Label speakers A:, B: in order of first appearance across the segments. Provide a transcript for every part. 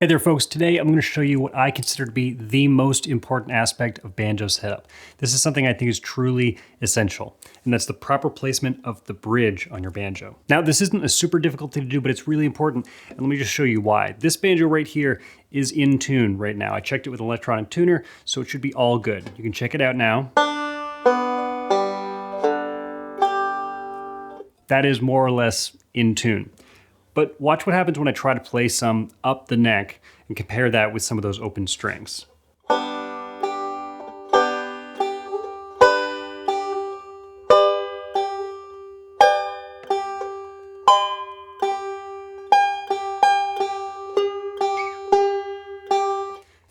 A: Hey there folks, today I'm going to show you what I consider to be the most important aspect of banjo setup. This is something I think is truly essential, and that's the proper placement of the bridge on your banjo. Now this isn't a super difficult thing to do, but it's really important, and let me just show you why. This banjo right here is in tune right now. I checked it with an electronic tuner, so it should be all good. You can check it out now. That is more or less in tune. But watch what happens when I try to play some up the neck and compare that with some of those open strings.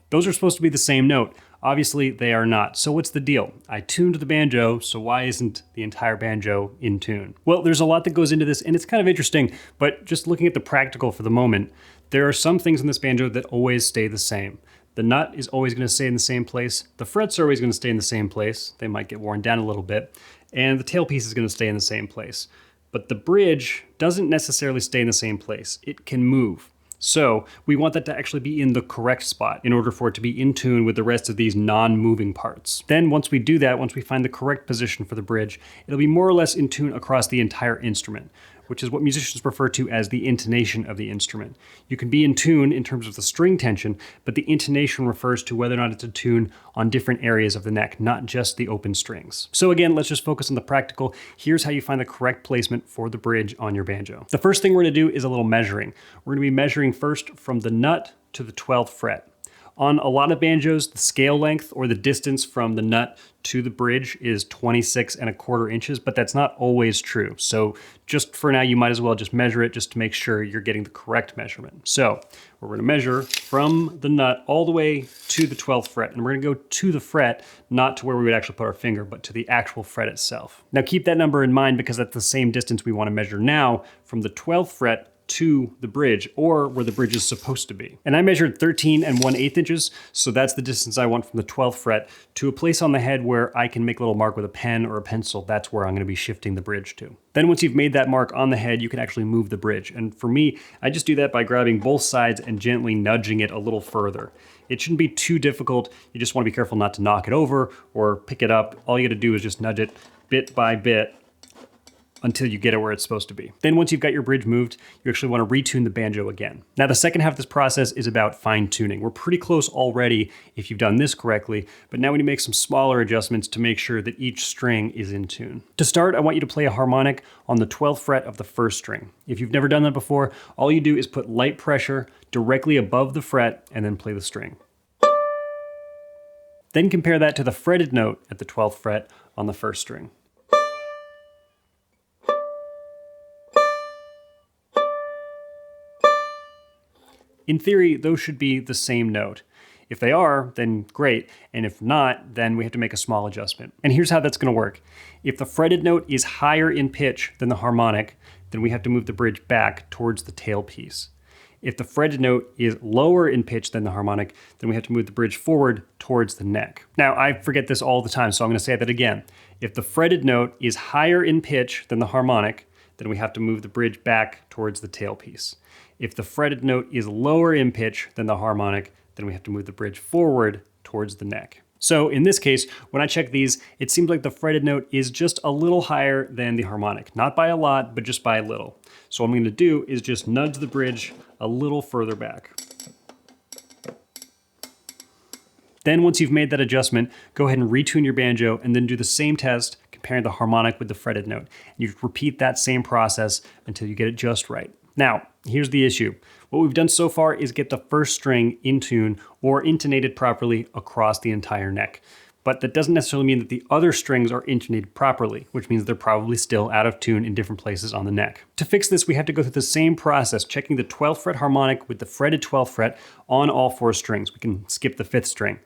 A: Those are supposed to be the same note. Obviously, they are not. So what's the deal? I tuned the banjo, so why isn't the entire banjo in tune? Well, there's a lot that goes into this, and it's kind of interesting, but just looking at the practical for the moment, there are some things in this banjo that always stay the same. The nut is always going to stay in the same place. The frets are always going to stay in the same place. They might get worn down a little bit. And the tailpiece is going to stay in the same place. But the bridge doesn't necessarily stay in the same place. It can move. So we want that to actually be in the correct spot in order for it to be in tune with the rest of these non-moving parts. Then once we do that, once we find the correct position for the bridge, it'll be more or less in tune across the entire instrument, which is what musicians refer to as the intonation of the instrument. You can be in tune in terms of the string tension, but the intonation refers to whether or not it's in tune on different areas of the neck, not just the open strings. So again, let's just focus on the practical. Here's how you find the correct placement for the bridge on your banjo. The first thing we're gonna do is a little measuring. We're gonna be measuring first from the nut to the 12th fret. On a lot of banjos, the scale length or the distance from the nut to the bridge is 26¼ inches, but that's not always true. So just for now, you might as well just measure it just to make sure you're getting the correct measurement. So we're gonna measure from the nut all the way to the 12th fret, and we're gonna go to the fret, not to where we would actually put our finger, but to the actual fret itself. Now keep that number in mind because that's the same distance we wanna measure now from the 12th fret to the bridge, or where the bridge is supposed to be. And I measured 13⅛ inches, so that's the distance I want from the 12th fret to a place on the head where I can make a little mark with a pen or a pencil. That's where I'm gonna be shifting the bridge to. Then once you've made that mark on the head, you can actually move the bridge. And for me, I just do that by grabbing both sides and gently nudging it a little further. It shouldn't be too difficult. You just wanna be careful not to knock it over or pick it up. All you gotta do is just nudge it bit by bit until you get it where it's supposed to be. Then once you've got your bridge moved, you actually want to retune the banjo again. Now the second half of this process is about fine tuning. We're pretty close already if you've done this correctly, but now we need to make some smaller adjustments to make sure that each string is in tune. To start, I want you to play a harmonic on the 12th fret of the first string. If you've never done that before, all you do is put light pressure directly above the fret and then play the string. Then compare that to the fretted note at the 12th fret on the first string. In theory, those should be the same note. If they are, then great, and if not, then we have to make a small adjustment. And here's how that's gonna work. If the fretted note is higher in pitch than the harmonic, then we have to move the bridge back towards the tailpiece. If the fretted note is lower in pitch than the harmonic, then we have to move the bridge forward towards the neck. Now, I forget this all the time, so I'm gonna say that again. If the fretted note is higher in pitch than the harmonic, then we have to move the bridge back towards the tailpiece. If the fretted note is lower in pitch than the harmonic, then we have to move the bridge forward towards the neck. So in this case, when I check these, it seems like the fretted note is just a little higher than the harmonic. Not by a lot, but just by a little. So what I'm gonna do is just nudge the bridge a little further back. Then once you've made that adjustment, go ahead and retune your banjo and then do the same test comparing the harmonic with the fretted note. You repeat that same process until you get it just right. Now, here's the issue. What we've done so far is get the first string in tune or intonated properly across the entire neck. But that doesn't necessarily mean that the other strings are intonated properly, which means they're probably still out of tune in different places on the neck. To fix this, we have to go through the same process, checking the 12th fret harmonic with the fretted 12th fret on all 4 strings. We can skip the 5th string.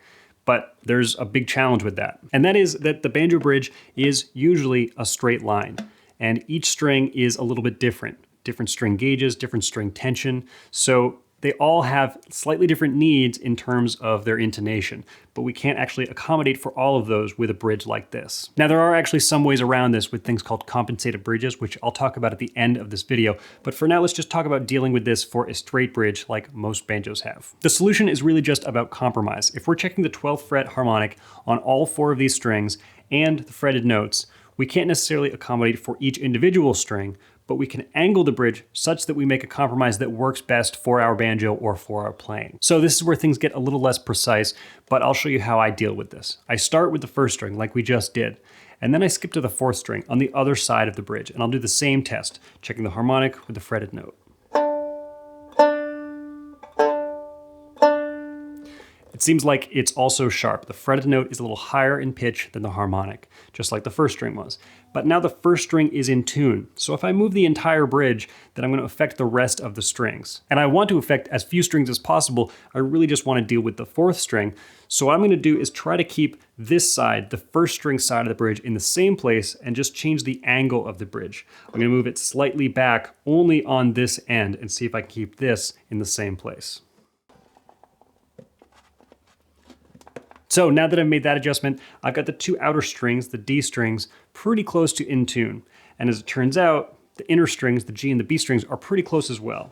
A: But there's a big challenge with that. And that is that the banjo bridge is usually a straight line, and each string is a little bit different. Different string gauges, different string tension. So They all have slightly different needs in terms of their intonation, but we can't actually accommodate for all of those with a bridge like this. Now, there are actually some ways around this with things called compensated bridges, which I'll talk about at the end of this video. But for now, let's just talk about dealing with this for a straight bridge like most banjos have. The solution is really just about compromise. If we're checking the 12th fret harmonic on all 4 of these strings and the fretted notes, we can't necessarily accommodate for each individual string, but we can angle the bridge such that we make a compromise that works best for our banjo or for our playing. So this is where things get a little less precise, but I'll show you how I deal with this. I start with the 1st string like we just did, and then I skip to the 4th string on the other side of the bridge, and I'll do the same test, checking the harmonic with the fretted note. It seems like it's also sharp. The fretted note is a little higher in pitch than the harmonic, just like the 1st string was. But now the 1st string is in tune. So if I move the entire bridge, then I'm going to affect the rest of the strings. And I want to affect as few strings as possible. I really just want to deal with the 4th string. So what I'm going to do is try to keep this side, the 1st string side of the bridge, in the same place and just change the angle of the bridge. I'm going to move it slightly back only on this end and see if I can keep this in the same place. So now that I've made that adjustment, I've got the 2 outer strings, the D strings, pretty close to in tune. And as it turns out, the inner strings, the G and the B strings, are pretty close as well.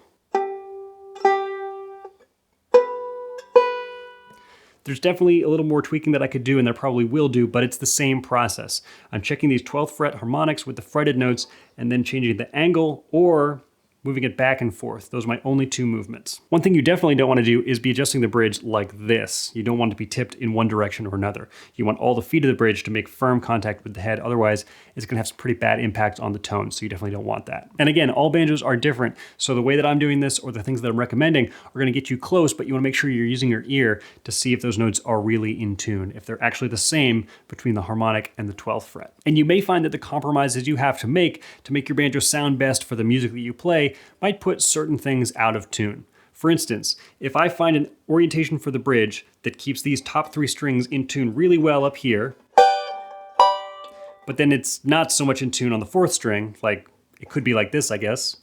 A: There's definitely a little more tweaking that I could do, and that I probably will do, but it's the same process. I'm checking these 12th fret harmonics with the fretted notes, and then changing the angle or moving it back and forth. Those are my only 2 movements. One thing you definitely don't want to do is be adjusting the bridge like this. You don't want it to be tipped in one direction or another. You want all the feet of the bridge to make firm contact with the head. Otherwise, it's going to have some pretty bad impact on the tone, so you definitely don't want that. And again, all banjos are different, so the way that I'm doing this or the things that I'm recommending are going to get you close, but you want to make sure you're using your ear to see if those notes are really in tune, if they're actually the same between the harmonic and the 12th fret. And you may find that the compromises you have to make your banjo sound best for the music that you play might put certain things out of tune. For instance, if I find an orientation for the bridge that keeps these top 3 strings in tune really well up here, but then it's not so much in tune on the 4th string, like it could be like this, I guess,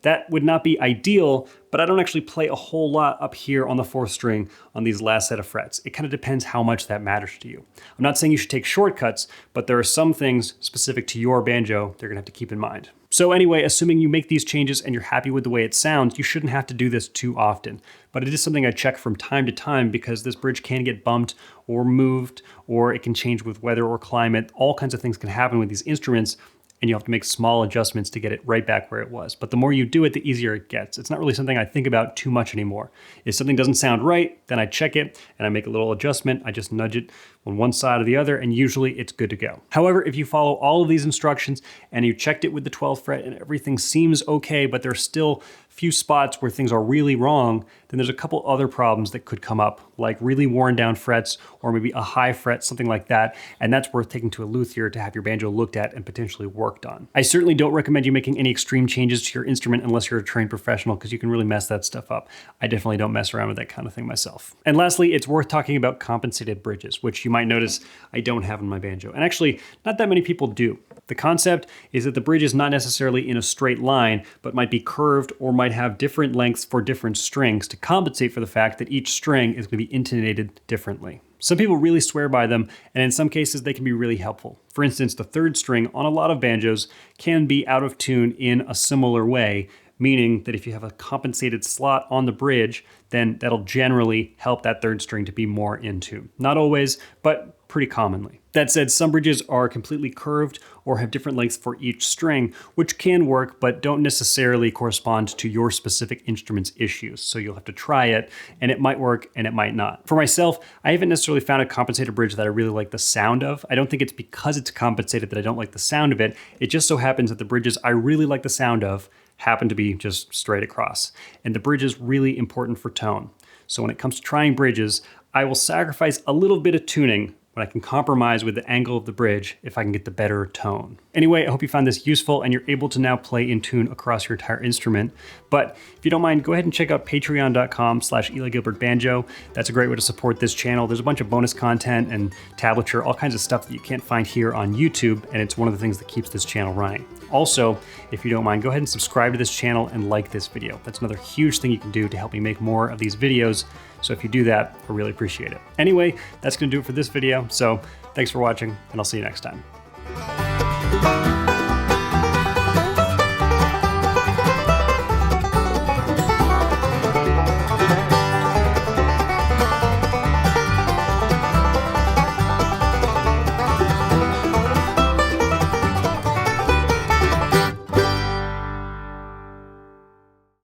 A: that would not be ideal, but I don't actually play a whole lot up here on the 4th string on these last set of frets. It kind of depends how much that matters to you. I'm not saying you should take shortcuts, but there are some things specific to your banjo they're gonna have to keep in mind. So anyway, assuming you make these changes and you're happy with the way it sounds, you shouldn't have to do this too often. But it is something I check from time to time because this bridge can get bumped or moved, or it can change with weather or climate. All kinds of things can happen with these instruments, and you have to make small adjustments to get it right back where it was. But the more you do it, the easier it gets. It's not really something I think about too much anymore. If something doesn't sound right, then I check it and I make a little adjustment. I just nudge it on one side or the other, and usually it's good to go. However, if you follow all of these instructions and you checked it with the 12th fret and everything seems okay, but there's still few spots where things are really wrong, then there's a couple other problems that could come up, like really worn down frets or maybe a high fret, something like that. And that's worth taking to a luthier to have your banjo looked at and potentially worked on. I certainly don't recommend you making any extreme changes to your instrument unless you're a trained professional, because you can really mess that stuff up. I definitely don't mess around with that kind of thing myself. And lastly, it's worth talking about compensated bridges, which you might notice I don't have in my banjo. And actually, not that many people do. The concept is that the bridge is not necessarily in a straight line, but might be curved or might have different lengths for different strings to compensate for the fact that each string is going to be intonated differently. Some people really swear by them, and in some cases they can be really helpful. For instance, the 3rd string on a lot of banjos can be out of tune in a similar way, meaning that if you have a compensated slot on the bridge, then that'll generally help that 3rd string to be more in tune. Not always, but pretty commonly. That said, some bridges are completely curved or have different lengths for each string, which can work, but don't necessarily correspond to your specific instrument's issues. So you'll have to try it, and it might work and it might not. For myself, I haven't necessarily found a compensated bridge that I really like the sound of. I don't think it's because it's compensated that I don't like the sound of it. It just so happens that the bridges I really like the sound of happen to be just straight across. And the bridge is really important for tone. So when it comes to trying bridges, I will sacrifice a little bit of tuning when I can compromise with the angle of the bridge if I can get the better tone. Anyway, I hope you found this useful and you're able to now play in tune across your entire instrument. But if you don't mind, go ahead and check out patreon.com/EliGilbertBanjo. That's a great way to support this channel. There's a bunch of bonus content and tablature, all kinds of stuff that you can't find here on YouTube, and it's one of the things that keeps this channel running. Also, if you don't mind, go ahead and subscribe to this channel and like this video. That's another huge thing you can do to help me make more of these videos. So if you do that, I really appreciate it. Anyway, that's gonna do it for this video. So thanks for watching, and I'll see you next time.